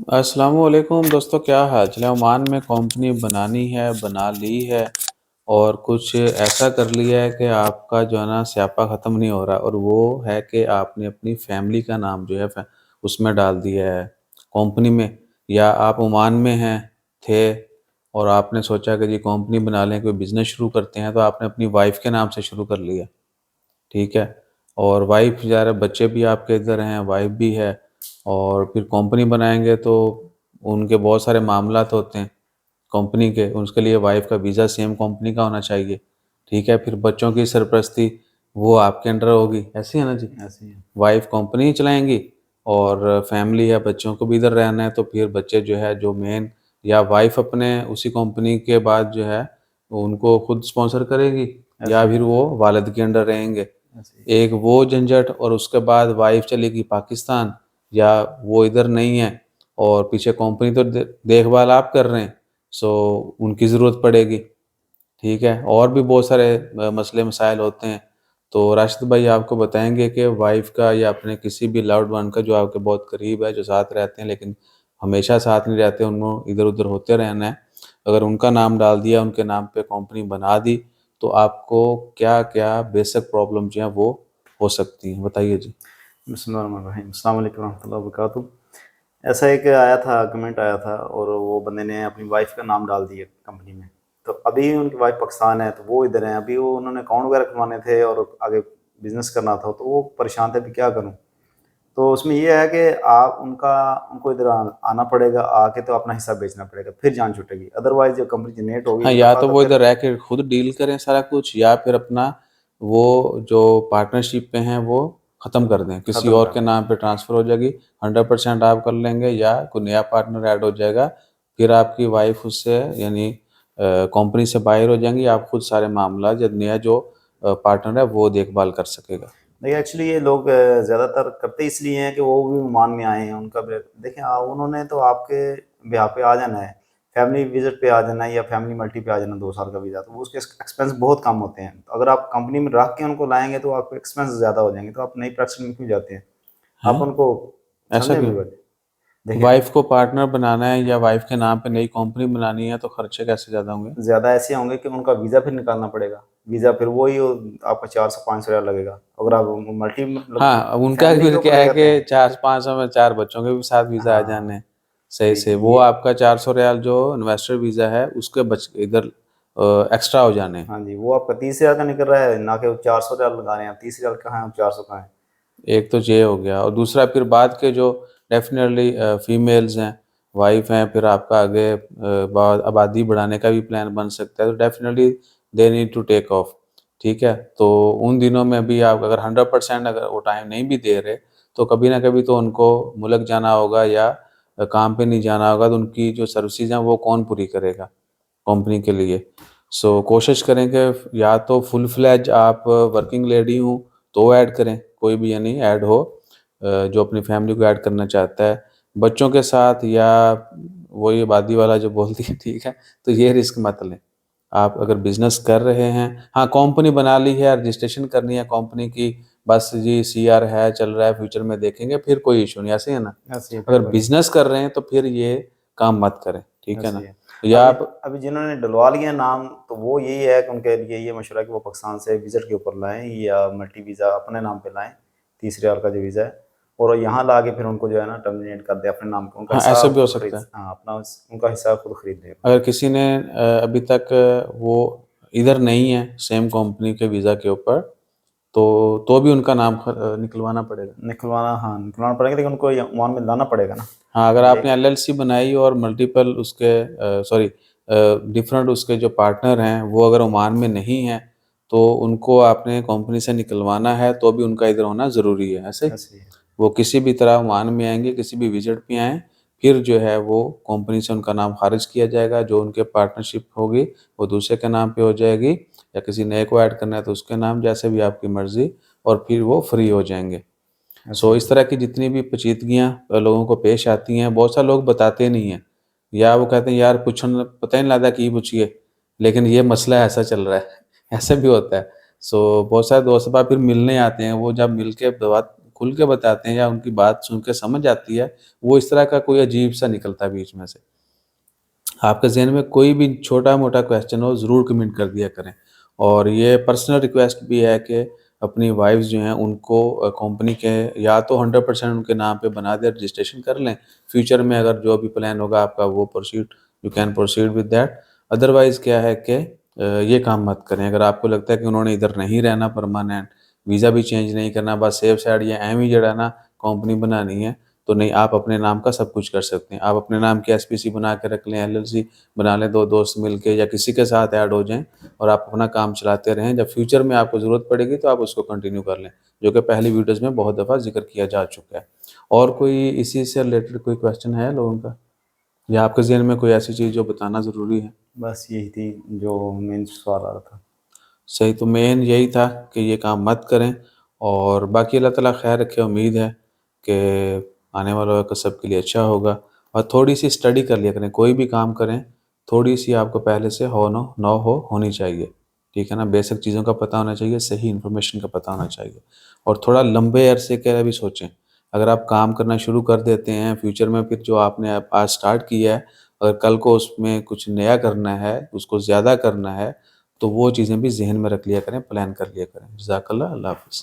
अस्सलामुअलैकुम दोस्तों, क्या हाल चाल है। ओमान में कंपनी बनानी है, बना ली है और कुछ ऐसा कर लिया है कि आपका जो है ना स्यापा ख़त्म नहीं हो रहा, और वो है कि आपने अपनी फैमिली का नाम जो है उसमें डाल दिया है कंपनी में। या आप ओमान में हैं थे और आपने सोचा कि जी कंपनी बना लें, कोई बिज़नेस शुरू करते हैं, तो आपने अपनी वाइफ के नाम से शुरू कर लिया। ठीक है। और वाइफ ज़ाहिर है, बच्चे भी आपके इधर हैं, वाइफ भी है, और फिर कंपनी बनाएंगे तो उनके बहुत सारे मामलात होते हैं कंपनी के। उसके लिए वाइफ का वीज़ा सेम कंपनी का होना चाहिए। ठीक है। फिर बच्चों की सरपरस्ती वो आपके अंडर होगी, ऐसे है ना जी। ऐसे ही है। वाइफ कंपनी ही चलाएंगी और फैमिली है, बच्चों को भी इधर रहना है, तो फिर बच्चे जो है जो मेन, या वाइफ अपने उसी कंपनी के बाद जो है उनको खुद स्पॉन्सर करेगी, या ऐसे ही फिर है। वो वालिद के अंडर रहेंगे। ऐसे ही है। एक वो झंझट, और उसके बाद वाइफ चलेगी पाकिस्तान, या वो इधर नहीं है और पीछे कंपनी तो देखभाल आप कर रहे हैं, सो उनकी ज़रूरत पड़ेगी। ठीक है। और भी बहुत सारे मसले मसाइल होते हैं। तो राशिद भाई आपको बताएंगे कि वाइफ का या अपने किसी भी लव्ड वन का जो आपके बहुत करीब है, जो साथ रहते हैं लेकिन हमेशा साथ नहीं रहते, उनको इधर उधर होते रहना है, अगर उनका नाम डाल दिया, उनके नाम पे कंपनी बना दी, तो आपको क्या क्या बेसिक प्रॉब्लम जो है वो हो सकती हैं, बताइए जी। बिस्मिल्लाहिर्रहमानिर्रहीम। अस्सलाम वालेकुम रहमतुल्लाहि व बरकातुहू। ऐसा एक आया था, कमेंट आया था और वो बंदे ने अपनी वाइफ का नाम डाल दिया कंपनी में। तो अभी उनकी वाइफ पाकिस्तान है, तो वो इधर हैं। अभी वो उन्होंने अकाउंट वगैरह खुलवाने थे और आगे बिजनेस करना था, तो वो परेशान थे, अभी क्या करूँ। तो उसमें ये है कि आप उनको इधर आना पड़ेगा, आके तो अपना हिस्सा बेचना पड़ेगा, फिर जान छुटेगी। अदरवाइज जब कंपनी जनरेट होगी हाँ, एक या दफ़ा, तो तो वो फिर इधर रह के खुद डील करें सारा कुछ, या फिर अपना वो जो पार्टनरशिप पे हैं वो ख़त्म कर दें, किसी ख़त्म और कर के दें। नाम पे ट्रांसफ़र हो जाएगी। 100% आप कर लेंगे या कोई नया पार्टनर ऐड हो जाएगा। फिर आपकी वाइफ उससे यानी कंपनी से बाहर हो जाएंगी, आप खुद सारे मामला, जब नया जो पार्टनर है वो देखभाल कर सकेगा। देखिए, एक्चुअली ये लोग ज़्यादातर करते इसलिए हैं कि वो भी ओमान में आए हैं। उनका भी देखिए, उन्होंने तो आपके ब्याह पे आ जाना है, फैमिली विज़िट पे आ जाना है, या फैमिली मल्टी पे आ जाना, 2 साल का वीज़ा, तो वो उसके एक्सपेंस बहुत कम होते हैं। तो अगर आप कंपनी में रख के उनको लाएँगे तो आपके एक्सपेंस ज़्यादा हो जाएँगे, तो आप नई प्रैक्टिस में क्यों जाते हैं? हैं? आप उनको ऐसा समझे क्यों? मेरी बात? देखिए, वाइफ को पार्टनर बनाना है या वाइफ के नाम पे नई कंपनी बनानी है, तो खर्चे कैसे ज़्यादा होंगे? ज़्यादा ऐसे होंगे कि उनका वीज़ा फिर निकालना पड़ेगा। वीज़ा फिर वही आपका 400-500 हज़ार लगेगा। अगर आप मल्टी मतलब हाँ, अब उनका फैमिली के फिर ऊपर क्या ले है जाते कि हैं। 400-500 में 4 बच्चों के भी साथ वीज़ा आ जाने हाँ, हैं। सही जी, से जी, वो ये आपका 400 रियाल जो इन्वेस्टर वीज़ा है उसके बच इधर एक्स्ट्रा हो जाने हैं। हाँ जी, वो आपका 30,000 का निकल रहा है, ना कि वो 400 हज़ार लगा रहे हैं। 30,000 कहाँ है और 400 कहाँ है? एक तो ये हो गया, और दूसरा फिर बाद के जो डेफ़िनेटली फीमेल्स हैं, वाइफ़ हैं, फिर आपका आगे आबादी बढ़ाने का भी प्लान बन सकता है, तो definitely they need to take off. ठीक है? तो उन दिनों में भी आप अगर 100% अगर वो टाइम नहीं भी दे रहे, तो कभी ना कभी तो उनको मुल्क जाना होगा या काम पे नहीं जाना होगा, तो उनकी जो सर्विसेज़ हैं वो कौन पूरी करेगा कंपनी के लिए। सो कोशिश करें कि या तो फुल फ्लेज आप वर्किंग लेडी हो तो ऐड करें, कोई भी यानी ऐड हो जो अपनी फैमिली को ऐड करना चाहता है। बच्चों के साथ या वही आबादी वाला जो बोलती है, ठीक है, तो ये रिस्क मत लें। आप अगर बिज़नेस कर रहे हैं, हाँ, कंपनी बना ली है, रजिस्ट्रेशन करनी है कंपनी की, बस जी सीआर है, चल रहा है, फ्यूचर में देखेंगे, फिर कोई इश्यू नहीं, ऐसे ही है ना? ऐसे ही है, फिर अगर कोई नहीं। बिज़नेस कर रहे हैं तो फिर ये काम मत करें, ठीक है ऐसे ना? ही है। तो या अभी आप अभी जिन्होंने डलवा लिया नाम, तो वो यही है कि उनके लिए ये मशवरा है कि वो पाकिस्तान से विज़िट के ऊपर लाएँ या मल्टी वीज़ा अपने नाम पे लाएँ, 30 रियाल का जो वीज़ा है, और यहाँ ला के फिर उनको जो है ना टर्मिनेट कर दें अपने नाम पे। उनका हाँ, हिस्सा ऐसा भी हो खुद सकता खरीद, है। हाँ, उनका हिस्सा खुद खरीद लें। अगर किसी ने अभी तक वो इधर नहीं है सेम कंपनी के वीज़ा के ऊपर, तो भी उनका नाम निकलवाना पड़ेगा। निकलवाना पड़ेगा, लेकिन उनको ये ओमान में लाना पड़ेगा ना। हाँ, अगर ले आपने एलएलसी बनाई और मल्टीपल उसके सॉरी डिफरेंट उसके जो पार्टनर हैं वो अगर ओमान में नहीं हैं, तो उनको आपने कंपनी से निकलवाना है, तो भी उनका इधर होना ज़रूरी है, ऐसे? ऐसे ही है। वो किसी भी तरह ओमान में आएँगे, किसी भी विज़िट पे आएँ, फिर जो है वो कंपनी से उनका नाम ख़ारिज किया जाएगा, जो उनके पार्टनरशिप होगी, वो दूसरे के नाम पे हो जाएगी, या किसी नए को ऐड करना है तो उसके नाम, जैसे भी आपकी मर्ज़ी, और फिर वो फ्री हो जाएँगे। ऐसे सो ही इस है। तरह की जितनी भी पेचीदगियाँ लोगों को पेश आती हैं, बहुत सारे लोग बताते नहीं हैं, या वो कहते हैं यार पुछन पता ही नहीं लगता की पूछिए, लेकिन ये मसला ऐसा चल रहा है। ऐसा भी होता है। सो बहुत सारे दोस्त बार फिर मिलने आते हैं, वो जब मिल के बात खुल के बताते हैं या उनकी बात सुन के समझ आती है, वो इस तरह का कोई अजीब-सा निकलता है बीच में से। आपके ज़हन में कोई भी छोटा-मोटा क्वेश्चन हो ज़रूर कमेंट कर दिया करें। और ये पर्सनल रिक्वेस्ट भी है कि अपनी वाइफ़्स जो हैं उनको कंपनी के या तो 100% उनके नाम पे बना दें, रजिस्ट्रेशन कर लें। फ्यूचर में अगर जो भी प्लान होगा आपका वो proceed, you can proceed with that. Otherwise क्या है कि ये काम मत करें। अगर आपको लगता है कि उन्होंने इधर नहीं रहना परमानेंट, वीज़ा भी चेंज नहीं करना, बस सेफ साइड या एवें ही जड़ा ना कंपनी बनानी है, तो नहीं, आप अपने नाम का सब कुछ कर सकते हैं। आप अपने नाम की एसपीसी बना के रख लें, एलएलसी बना लें, 2 दोस्त मिलके या किसी के साथ ऐड हो जाएँ और आप अपना काम चलाते रहें। जब फ्यूचर में आपको ज़रूरत पड़ेगी तो आप उसको कंटिन्यू कर लें, जो कि पहली वीडियोज़ में बहुत दफ़ा ज़िक्र किया जा चुका है। और कोई इसी से रिलेटेड कोई क्वेश्चन है लोगों का? या आपके ज़हन में कोई ऐसी चीज़ जो बताना ज़रूरी है? बस यही थी जो मेन सवाल आ रहा था। सही, तो मेन यही था कि ये काम मत करें और बाकी अल्लाह ताला खैर रखे। उम्मीद है कि आने वाला वक़्त सबके लिए अच्छा होगा और थोड़ी-सी स्टडी कर लिया करें। कोई भी काम करें, थोड़ी-सी आपको पहले से हो ना हो होनी चाहिए, ठीक है ना? बेसिक चीज़ों का पता होना चाहिए, सही इन्फॉर्मेशन का पता होना चाहिए और थोड़ा लंबे अरसे के लिए भी सोचें। अगर आप काम करना शुरू कर देते हैं, फ्यूचर में फिर जो आपने आज स्टार्ट किया है, अगर कल को उसमें कुछ नया करना है, उसको ज़्यादा करना है, तो वो चीज़ें भी ज़हन में रख लिया करें, प्लान कर लिया करें। जज़ाकल्लाह, अल्लाह हाफ़िज़।